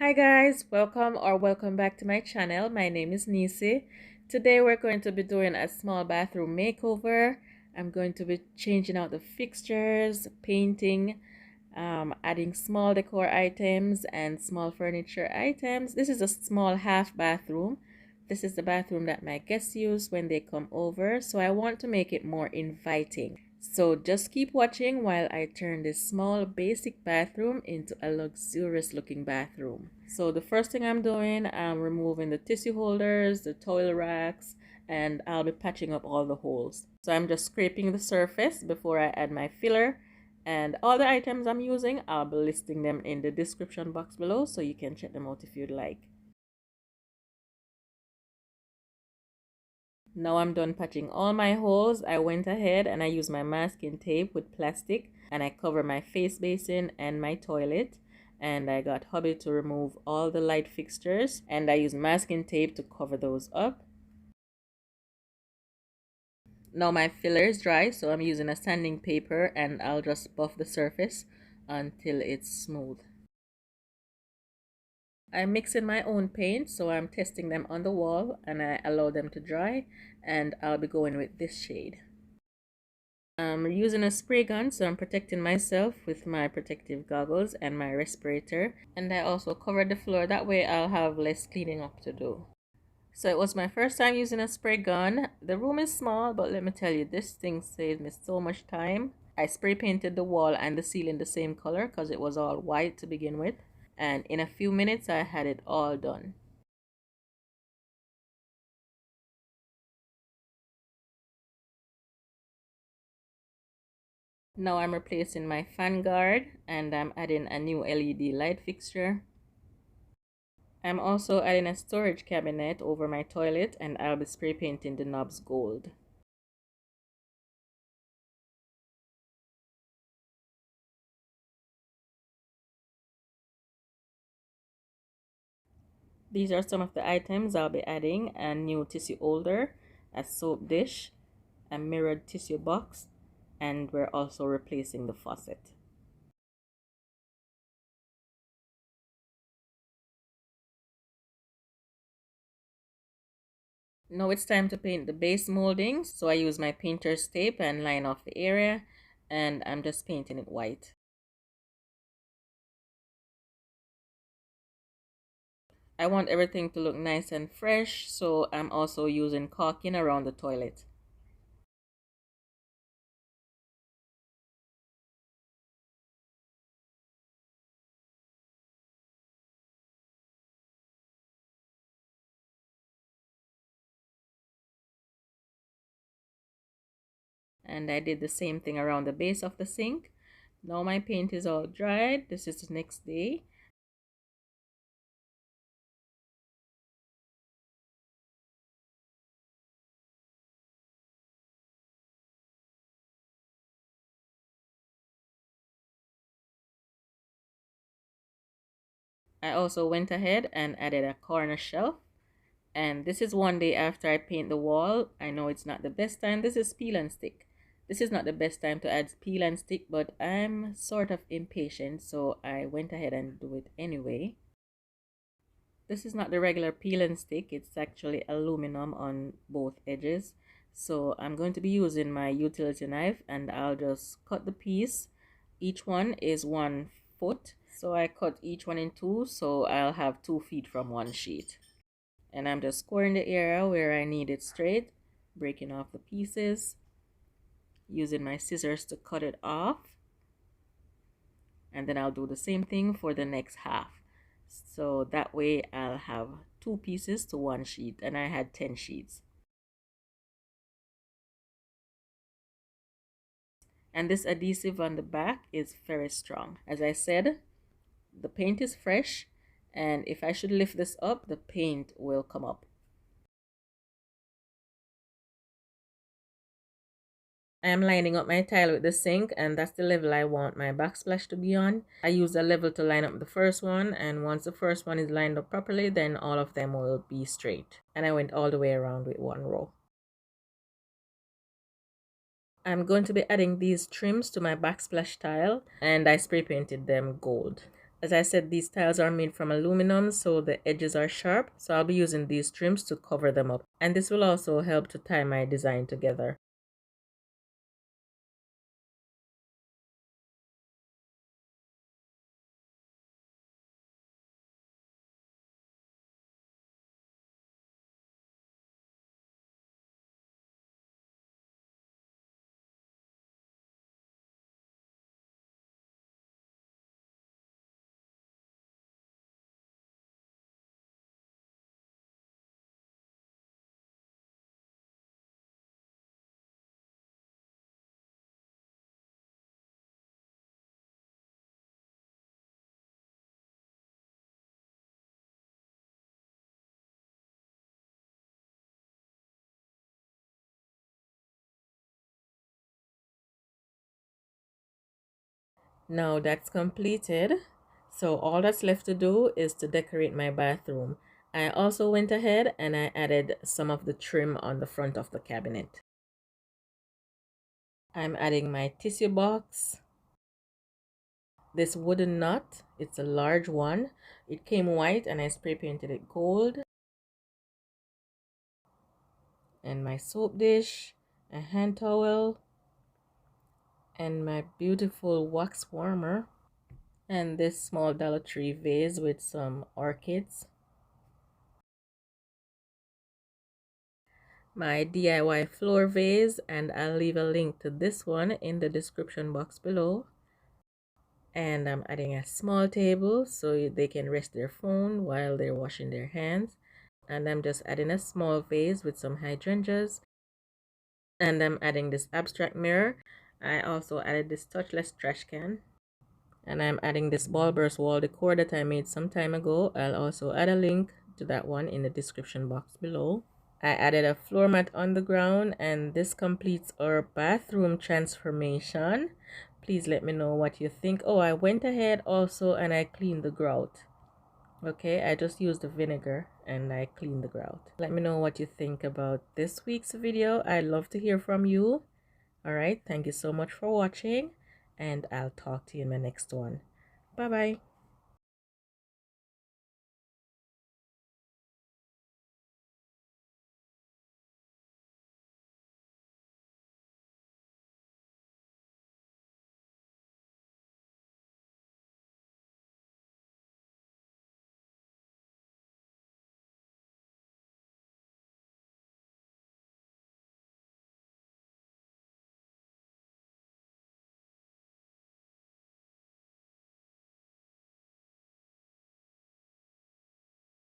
Hi guys, welcome back to my channel. My name is Nisi. Today we're going to be doing a small bathroom makeover. I'm going to be changing out the fixtures, painting, adding small decor items and small furniture items. This is a small half bathroom. This is the bathroom that my guests use when they come over, so I want to make it more inviting. So just keep watching while I turn this small basic bathroom into a luxurious looking bathroom. So the first thing I'm doing, I'm removing the tissue holders, the towel racks, and I'll be patching up all the holes. So I'm just scraping the surface before I add my filler, and all the items I'm using, I'll be listing them in the description box below so you can check them out if you'd like. Now I'm done patching all my holes. I went ahead and I used my masking tape with plastic and I cover my face basin and my toilet, and I got hubby to remove all the light fixtures and I used masking tape to cover those up. Now my filler is dry, so I'm using a sanding paper and I'll just buff the surface until it's smooth. I'm mixing my own paint, so I'm testing them on the wall and I allow them to dry, and I'll be going with this shade. I'm using a spray gun, so I'm protecting myself with my protective goggles and my respirator, and I also covered the floor, that way I'll have less cleaning up to do. So it was my first time using a spray gun. The room is small, but let me tell you, this thing saved me so much time. I spray painted the wall and the ceiling the same color because it was all white to begin with, and in a few minutes I had it all done. Now I'm replacing my fan guard and I'm adding a new LED light fixture. I'm also adding a storage cabinet over my toilet and I'll be spray painting the knobs gold. These are some of the items I'll be adding: a new tissue holder, a soap dish, a mirrored tissue box, and we're also replacing the faucet. Now it's time to paint the base molding, so I use my painter's tape and line off the area, and I'm just painting it white. I want everything to look nice and fresh, so I'm also using caulking around the toilet. And I did the same thing around the base of the sink. Now my paint is all dried. This is the next day. I also went ahead and added a corner shelf, and this is one day after I paint the wall. I know it's not the best time. This is peel and stick. This is not the best time to add peel and stick, but I'm sort of impatient, so I went ahead and do it anyway. This is not the regular peel and stick, it's actually aluminum on both edges. So I'm going to be using my utility knife and I'll just cut the piece. Each one is 1 foot, so I cut each one in two, so I'll have 2 feet from one sheet. And I'm just scoring the area where I need it straight, breaking off the pieces, using my scissors to cut it off, and then I'll do the same thing for the next half. So that way I'll have 2 pieces to 1 sheet, and I had 10 sheets. And this adhesive on the back is very strong. As I said, the paint is fresh, and if I should lift this up, the paint will come up. I am lining up my tile with the sink, and that's the level I want my backsplash to be on. I use a level to line up the first one, and once the first one is lined up properly, then all of them will be straight. And I went all the way around with 1 row. I'm going to be adding these trims to my backsplash tile, and I spray painted them gold. As I said, these tiles are made from aluminum, so the edges are sharp. So I'll be using these trims to cover them up. And this will also help to tie my design together. Now that's completed. So all that's left to do is to decorate my bathroom. I also went ahead and I added some of the trim on the front of the cabinet. I'm adding my tissue box. This wooden nut, it's a large one. It came white and I spray painted it gold. And my soap dish, a hand towel, and my beautiful wax warmer. And this small Dollar Tree vase with some orchids. My DIY floor vase, and I'll leave a link to this one in the description box below. And I'm adding a small table so they can rest their phone while they're washing their hands. And I'm just adding a small vase with some hydrangeas. And I'm adding this abstract mirror. I also added this touchless trash can. And I'm adding this ball burst wall decor that I made some time ago. I'll also add a link to that one in the description box below. I added a floor mat on the ground, and this completes our bathroom transformation. Please let me know what you think. Oh, I went ahead also and I cleaned the grout. Okay, I just used the vinegar and I cleaned the grout. Let me know what you think about this week's video. I'd love to hear from you. All right, thank you so much for watching, and I'll talk to you in my next one. Bye bye.